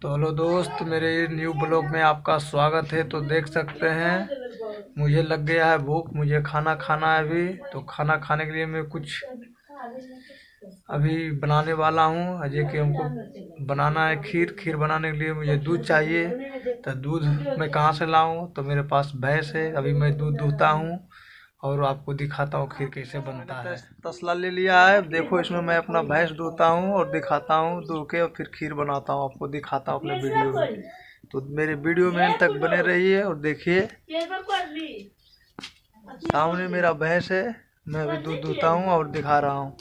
तो हेलो दोस्त, मेरे न्यू ब्लॉग में आपका स्वागत है। तो देख सकते हैं मुझे लग गया है भूख, मुझे खाना खाना है अभी। तो खाना खाने के लिए मैं कुछ अभी बनाने वाला हूँ। अजय कि हमको बनाना है खीर। खीर बनाने के लिए मुझे दूध चाहिए। तो दूध मैं कहाँ से लाऊं? तो मेरे पास भैंस है, अभी मैं दूध दूहता हूँ और आपको दिखाता हूँ खीर कैसे बनता है। तसला ले लिया है, देखो इसमें मैं अपना भैंस दूहता हूँ और दिखाता हूँ दूह के, और फिर खीर बनाता हूँ, आपको दिखाता हूँ अपने वीडियो में। तो मेरे वीडियो में अंत तक बने रहिए और देखिए। सामने मेरा भैंस है, मैं अभी दूध दूहता हूँ और दिखा रहा हूँ।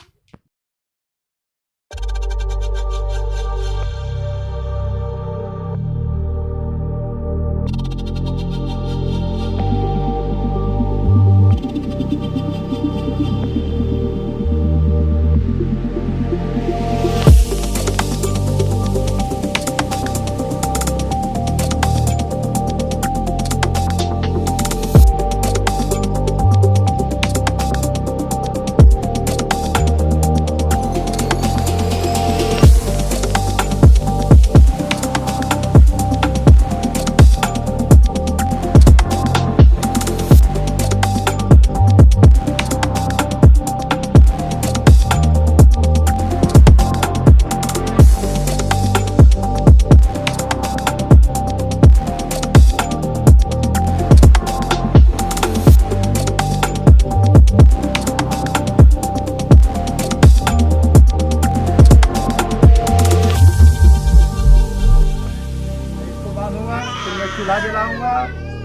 फिर मैं चूल्हा जलाऊंगा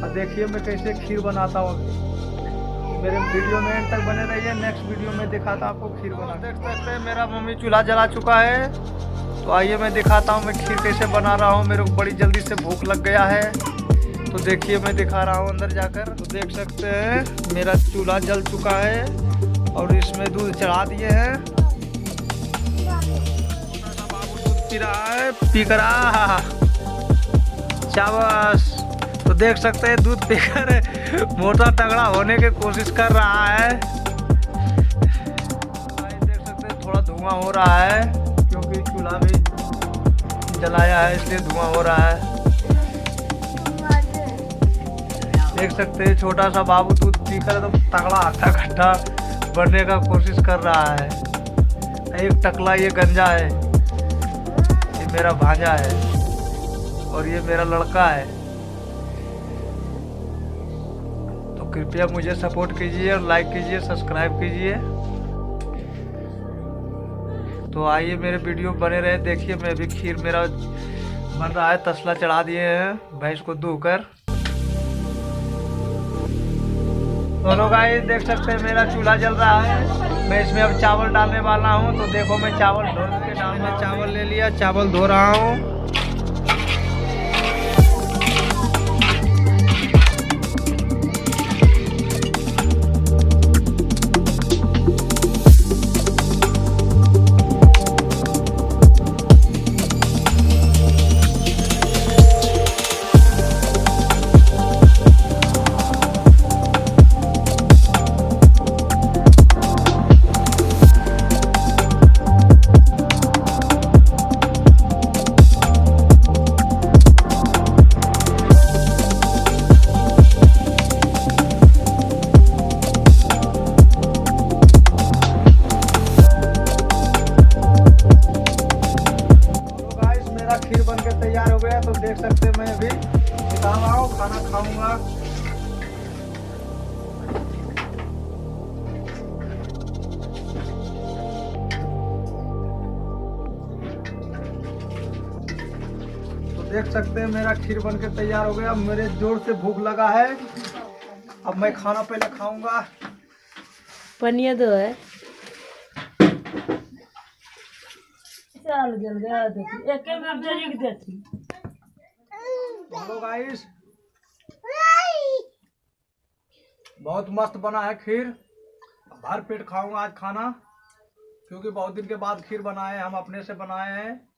और देखिए मैं कैसे खीर बनाता हूँ। मेरे वीडियो में एंड तक बने रहिए, नेक्स्ट वीडियो में दिखाता हूँ आपको खीर बना। देख सकते हैं मेरा मम्मी चूल्हा जला चुका है। तो आइए मैं दिखाता हूँ मैं खीर कैसे बना रहा हूँ। मेरे को बड़ी जल्दी से भूख लग गया है, तो देखिए मैं दिखा रहा हूँ अंदर जाकर। तो देख सकते हैं मेरा चूल्हा जल चुका है और इसमें दूध चढ़ा दिए हैं। बाबू दूध पी रहा है, पी कर शाबाश। तो देख सकते हैं दूध पीकर मोटा तगड़ा होने की कोशिश कर रहा है। देख सकते हैं थोड़ा धुआं हो रहा है क्योंकि चूल्हा भी जलाया है, इसलिए धुआं हो रहा है। देख सकते हैं छोटा सा बाबू दूध पीकर तो तगड़ा हट्टा कट्टा बनने का कोशिश कर रहा है। एक टकला ये गंजा है, ये मेरा भांजा है और ये मेरा लड़का है। तो कृपया मुझे सपोर्ट कीजिए और लाइक कीजिए, सब्सक्राइब कीजिए। तो आइए मेरे वीडियो बने रहे, देखिए। मैं अभी खीर मेरा बन रहा है, तसला चढ़ा दिए हैं भैंस को दूह कर। दोनों गाइस देख सकते हैं मेरा चूल्हा जल रहा है। मैं इसमें अब चावल डालने वाला हूँ। तो देखो मैं चावल धो के डालना, चावल ले लिया, चावल धो रहा हूँ। खीर बनकर तैयार हो गया। तो देख सकते हैं मैं अभी निकाल रहा हूँ, खाना खाऊंगा। तो देख सकते हैं मेरा खीर बनकर तैयार हो गया। मेरे जोर से भूख लगा है, अब मैं खाना पहले खाऊंगा। पनिया दो है हेलो गाइस, बहुत मस्त बना है खीर। भर पेट खाऊंगा आज खाना, क्योंकि बहुत दिन के बाद खीर बनाए, हम अपने से बनाए हैं।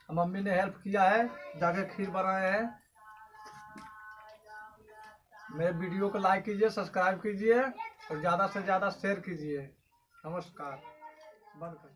मम्मी ने हेल्प किया है, जाके खीर बनाए हैं। मेरे वीडियो को लाइक कीजिए, सब्सक्राइब कीजिए और ज़्यादा से ज़्यादा शेयर कीजिए। नमस्कार, बंद कर।